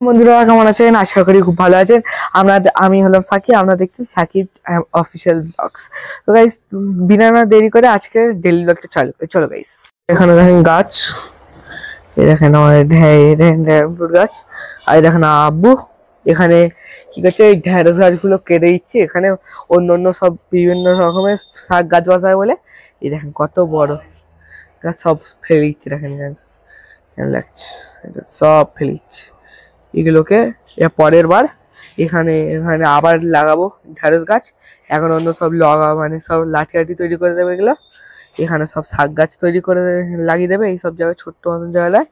বন্ধুরা কেমন আছেন? আশা করি খুব ভালো আছেন। আমি হলাম সাকিব, আমরা দেখছি সাকিব অফিসিয়াল ব্লগস। তো গাইস, বিনা না দেরি করে আজকে ডেইলি ব্লগটা চলো গাইস। এখানে দেখেন গাছ, এই দেখেন আমার ড্রাগন গাছ, আর দেখেন আব্বু এখানে কি করছে, এই ঢেঁড়স গাছগুলো কেটে দিচ্ছে। এখানে অন্য অন্য সব বিভিন্ন রকমের শাক গাছ বসায় বলে এই দেখেন কত বড় গাছ সব ফেলে দিচ্ছে। দেখেন গাছ কেমন লাগছে, এটা সব ফেলে দিচ্ছে। এগুলোকে পরের বার এখানে এখানে আবার লাগাবো ঢেঁড়স গাছ। এখন অন্য সব সব লাঠি তৈরি করে দেবে এগুলো। এখানে সব শাক গাছ তৈরি করে লাগিয়ে দেবে এই সব জায়গায়, ছোট্ট মতন জায়গায়।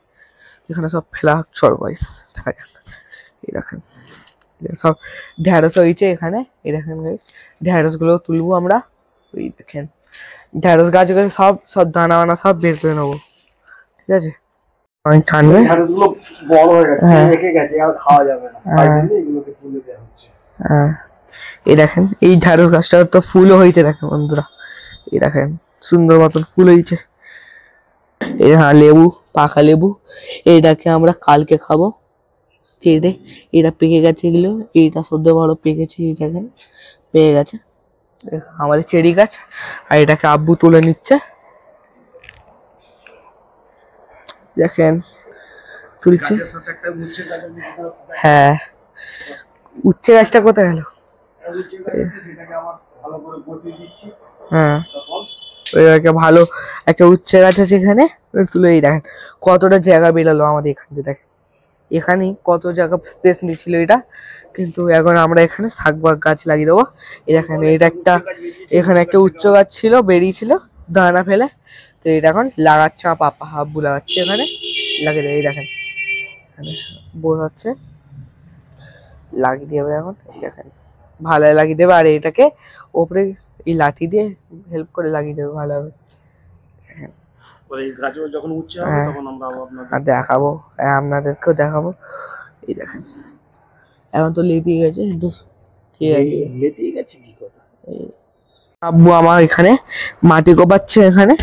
এখানে সব ফেলা চড় গাইস, দেখা যাক। এই দেখেন সব ঢেঁড়স হয়েছে এখানে। এই দেখেন গাইস, ঢেঁড়সগুলো তুলবো আমরা। ওই দেখেন ঢেঁড়স গাছগুলো সব সব দানা বানা সব বের করে নেবো, ঠিক আছে? অনেক ঠান্ডা, বড় হয়ে গেছে, রেখে গেছে, আর খাওয়া যাবে না, তাই জন্য এগুলোকে তুলে দেওয়া হচ্ছে। এই দেখেন এই ঢেঁড়স গাছটা তো ফুলও হয়েছে, দেখেন বন্ধুরা। এই দেখেন সুন্দর মতন ফুল হয়েছে। এই লেবু, পাকা লেবু, এইটাকে আমরা কালকে খাবো কেটে। এটা পেকে গেছে, এগুলো এইটা সদ্য বড় পেকেছে, এই দেখেন পেকে গেছে। আমাদের চেরি গাছ, আর এটাকে আব্বু তুলে নিচ্ছে, দেখেন তুলছি। হ্যাঁ, উচ্ছে গাছটা কোথায় গেল? হ্যাঁ, ওইটাকে ভালো একটা উচ্ছে গাছ আছে এখানে, তুলে দেখেন কতটা জায়গা বেরালো আমাদের এখান থেকে। দেখেন এখানেই কত জায়গা স্পেস নিয়েছিল এটা, কিন্তু এখন আমরা এখানে শাক গাছ লাগিয়ে দেবো। এই দেখেন এটা একটা, এখানে একটা উচ্চ গাছ ছিল, বেরিয়েছিল দানা ফেলে, তো এটা এখন লাগাচ্ছে আমার পাপা, আব্বু লাগাচ্ছে এখানে, লাগিয়ে দেবে। এই দেখেন এখানে বোঝাচ্ছে লাগিয়ে দেবে এখন, এই দেখেন ভালো লাগিয়ে দেবে। আর এটাকে ওপরে এই লাঠি দিয়ে হেল্প করে লাগিয়ে দেবে ভালোভাবে। আর দেখাবো, আপনাদেরকেও দেখাবো। এই দেখেন এখন তো লেতিয়ে গেছে, কিন্তু ঠিক আছে, লেতিয়ে গেছে কি কথা। আব্বু আমার এখানে মাটি কোপাচ্ছে এখানে।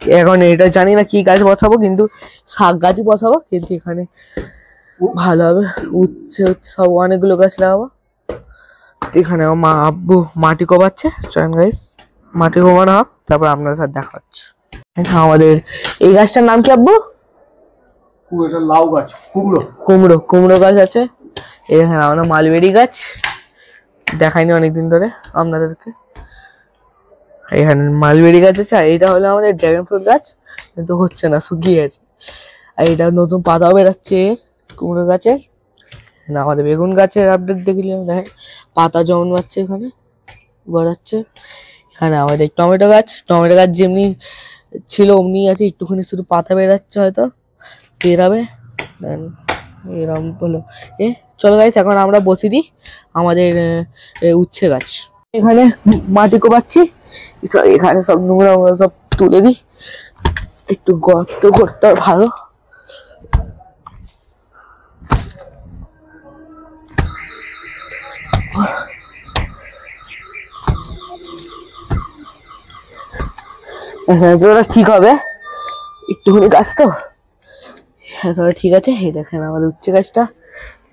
এখন এটা জানি না কি গাছ বসাবো, কিন্তু শাক গাছই বসাবো। কিন্তু এখানে ভালো হবে, উচ্ছে সব অনেকগুলো গাছ লাগাবো। এখানে আমার আব্বু মাটি কোপাচ্ছে। চয়ন গাইস, মাটি কোপানো হোক, তারপর আপনার সাথে দেখা হচ্ছে। আমাদের এই গাছটার নাম কি আব্বু? লাউ গাছ, কুমড়ো গাছ আছে। এখানে আমরা মালবেরি গাছ দেখাইনি অনেকদিন ধরে আপনাদেরকে। এখানে মালবেরি গাছ আছে, আর এইটা হলো আমাদের ড্রাগন ফ্রুট গাছ, কিন্তু হচ্ছে না, শুকিয়ে গেছে। আর এটা নতুন পাতাও বেরাচ্ছে কুমড়ো গাছের। না, আমাদের বেগুন গাছের আপডেট দেখলে দেখেন পাতা জন্মাচ্ছে, এখানে গজাচ্ছে। এখানে আমাদের টমেটো গাছ যেমনি ছিল অমনি আছে, একটুখানি শুধু পাতা বেরাচ্ছে, হয়তো বেরাবে। এরকম হলো। চলো গাইস, এখন আমরা বসে দিই আমাদের উচ্ছে গাছ। এখানে মাটি কোপাচ্ছি, এখানে সব নোংরা সব তুলে দিই, একটু গর্ত করতে ভালো। তোরা ঠিক হবে, একটুখানি গাছ তো, তোরা ঠিক আছে। এই দেখেন আমাদের উচ্ছে গাছটা,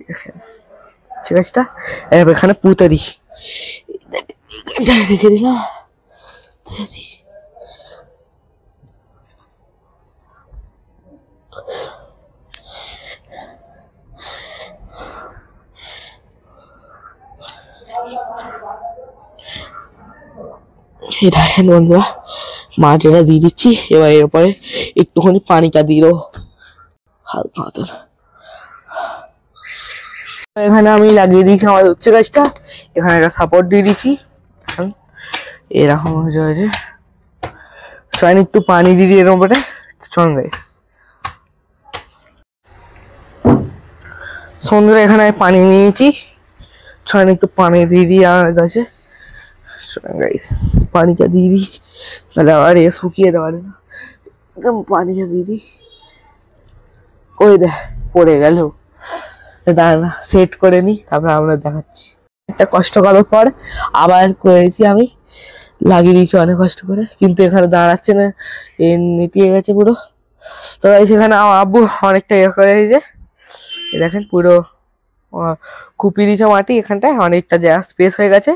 দেখেন উচ্ছে গাছটা এখানে পুঁতে দিই, রেখে দিলাম। দেখেন বন্ধুরা, মাটিটা দিয়ে দিচ্ছি। এবার এরপরে একটুখানি পানিটা দিল হালকা মতন। এখানে আমি লাগিয়ে দিয়েছি আমার উচ্ছে গাছটা, এখানে একটা সাপোর্ট দিয়ে দিচ্ছি। এরকম হয়েছে, চয়ন একটু পানি দিয়ে দিই এর উপরে। চল গাইস, সন্ধ্যে এখানে আমি পানি নিয়েছি, চয়ন একটু পানি দিয়ে দিই আমার গাছে। গাইস পানিটা দিয়ে দিই, তাহলে আবার শুকিয়ে দেওয়া না, একদম পানিটা দিয়ে দিই। ওই দেখ পড়ে গেল, দাঁড়া সেট করে নিই, তারপর আমরা দেখাচ্ছি। একটা কষ্ট করার পর আবার করেছি, আমি লাগিয়ে দিয়েছি অনেক কষ্ট করে, কিন্তু এখানে দাঁড়াচ্ছে না, নেতিয়ে গেছে পুরো। তো সেখানে আমার আব্বু অনেকটা ইয়ে করে দিয়েছে, দেখেন পুরো কুপি দিয়েছে মাটি এখানটায়, অনেকটা জায়গা স্পেস হয়ে গেছে,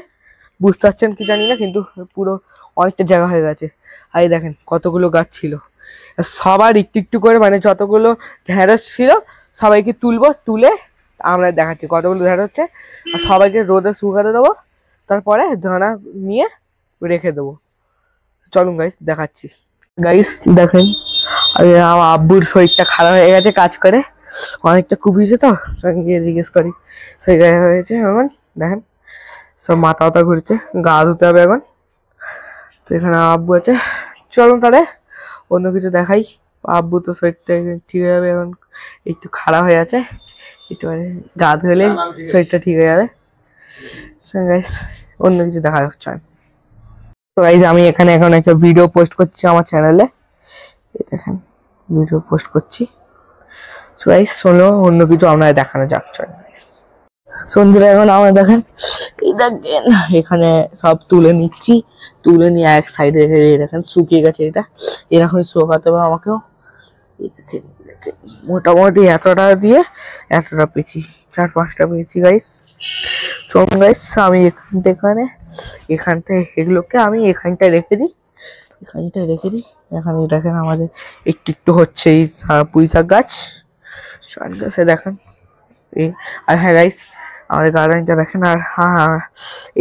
বুঝতে পারছেন কি জানি না, কিন্তু পুরো অনেকটা জায়গা হয়ে গেছে। আর এই দেখেন কতগুলো গাছ ছিল, সবার একটু একটু করে মানে যতগুলো ঢেঁড়স ছিল সবাইকে তুলবো, তুলে আমরা দেখাচ্ছি কতগুলো ঢেঁড়স হচ্ছে, আর সবাইকে রোদে শুকাতে দেবো, তারপরে দানা নিয়ে রেখে দেবো। চলুন গাইস দেখাচ্ছি। গাইস দেখেন আমার আব্বুর শরীরটা খারাপ হয়ে গেছে কাজ করে, অনেকটা কুপিয়েছে তো, সঙ্গে জিজ্ঞেস করি শরীর খারাপ হয়েছে এখন। দেখেন সব মাথা ব্যথা ঘুরছে, গা ধুতে হবে এখন। তো এখানে আব্বু আছে, চলুন তাহলে অন্য কিছু দেখাই। আব্বু তো শরীরটা ঠিক হয়ে যাবে এখন, একটু খারাপ হয়ে আছে, একটু মানে গা ধুলে শরীরটা ঠিক হয়ে যাবে। গাইস অন্য কিছু দেখা যাচ্ছে। তো গাইস আমি এখানে এখন একটা ভিডিও পোস্ট করছি আমার চ্যানেলে, দেখেন ভিডিও পোস্ট করছি। সো গাইস চলো অন্য কিছু আপনারা দেখানো যাক। চল গাইস সন্ধ্যে এখন আমরা দেখেন, এই দেখেন এখানে সব তুলে নিচ্ছি, তুলে নিয়ে এক সাইডে রেখে দেখেন শুকিয়ে গেছে, এটা এরকমই শুকাতে হবে আমাকেও। মোটামুটি এতটা দিয়ে এতটা পেয়েছি, 4-5টা পেয়েছি গাইস। চলুন গাইস আমি এখানটায় এগুলোকে আমি এখানটায় রেখে দিই, এখানে দেখেন আমাদের একটু একটু হচ্ছে এই পুঁই শাক গাছ গাছে দেখেন এই। আর হ্যাঁ গাইস আমাদের গার্ডেনটা দেখেন, আর হ্যাঁ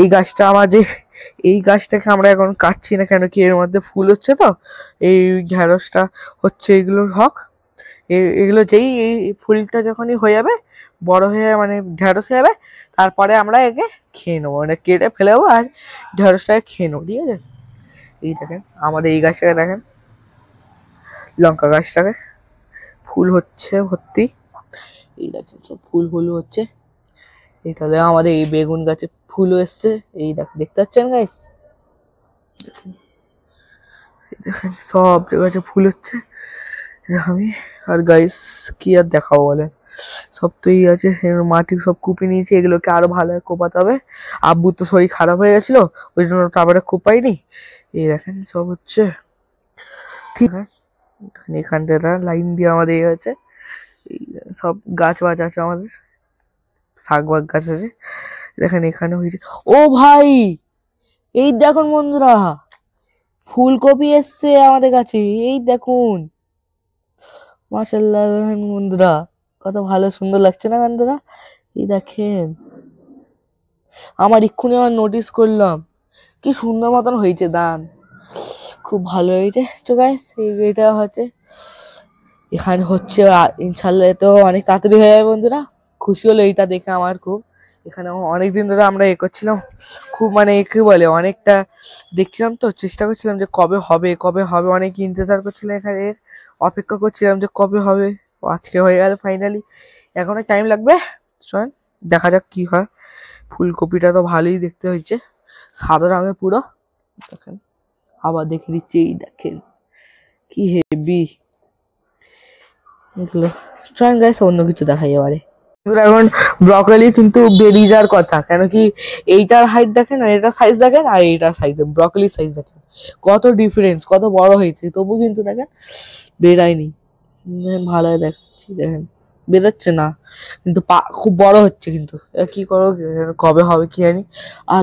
এই গাছটা আমার যে এই গাছটাকে আমরা এখন কাটছি না, কেন কি এর মধ্যে ফুল হচ্ছে তো, এই ঢেঁড়সটা হচ্ছে এগুলোর হক, এগুলো যেই এই ফুলটা যখনই হয়ে যাবে বড় হয়ে মানে ঢেঁড়স হয়ে যাবে, তারপরে আমরা একে খেয়ে নেবো, মানে কেটে ফেলে দেবো আর ঢেঁড়সটাকে খেয়ে নেবো, ঠিক আছে। এই দেখেন আমাদের এই গাছটাকে দেখেন, লঙ্কা গাছটাকে ফুল হচ্ছে ভর্তি, এই দেখেন সব ফুল হচ্ছে। এই তাহলে আমাদের এই বেগুন গাছে ফুলও এসছে, এই দেখতে পাচ্ছেন গাইস, দেখেন সব গাছে ফুল হচ্ছে এরকমই। আর গাইস কি আর দেখাবো বলেন, সব তো এই আছে, মাটি সব কুপি নিয়েছি, এগুলোকে আরো ভালো কোপাতে হবে। আব্বুর তো শরীর খারাপ হয়ে গেছিল, ওই জন্য তারপরে কোপাইনি। এই দেখেন সব হচ্ছে, ঠিক আছে। এখানটা লাইন দিয়ে আমাদের এই হচ্ছে, এই সব গাছ বাছ আছে আমাদের, শাক বাগ গাছ আছে দেখেন এখানে হয়েছে। ও ভাই এই দেখুন বন্ধুরা, ফুলকপি এসছে আমাদের কাছে, এই দেখুন মাশাআল্লাহ বন্ধুরা, কত ভালো সুন্দর লাগছে না বন্ধুরা। এই দেখেন আমার এক্ষুনি আমার নোটিস করলাম কি সুন্দর মতন হয়েছে, দান খুব ভালো হয়েছে। তো গাইস এটা হচ্ছে এখানে হচ্ছে, ইনশাল্লাহ তো অনেক তাড়াতাড়ি হয়ে যাবে বন্ধুরা। খুশি হলো এইটা দেখে আমার খুব, এখানে অনেকদিন ধরে আমরা করছিলাম, খুব মানে কি বলে অনেকটা দেখছিলাম তো, চেষ্টা করছিলাম যে কবে হবে, অনেক ইন্তজার করছিলাম, এখানে অপেক্ষা করছিলাম যে কবে হবে। আজকে হয়ে গেল ফাইনালি, এখনো টাইম লাগবে, চল দেখা যাক কি হয়। ফুলকপিটা তো ভালোই দেখতে হয়েছে, সাদা রঙের পুরো, দেখেন আবার দেখে দিচ্ছি, এই দেখেন কি হেভি এগুলো। চল গাইস অন্য কিছু দেখাই এবারে। এখন ব্রকলি কিন্তু বেরিয়ে যাওয়ার কথা, কেন কি এইটার হাইট দেখেন আর এটার সাইজ দেখেন, আর এইটার সাইজ ব্রকলির সাইজ দেখেন কত ডিফারেন্স, কত বড় হয়েছে, তবু কিন্তু দেখেন বেরায়নি, ভালো দেখাচ্ছি দেখেন বেরোচ্ছে না, কিন্তু খুব বড় হচ্ছে, কিন্তু কি করো কবে হবে কি জানি। আর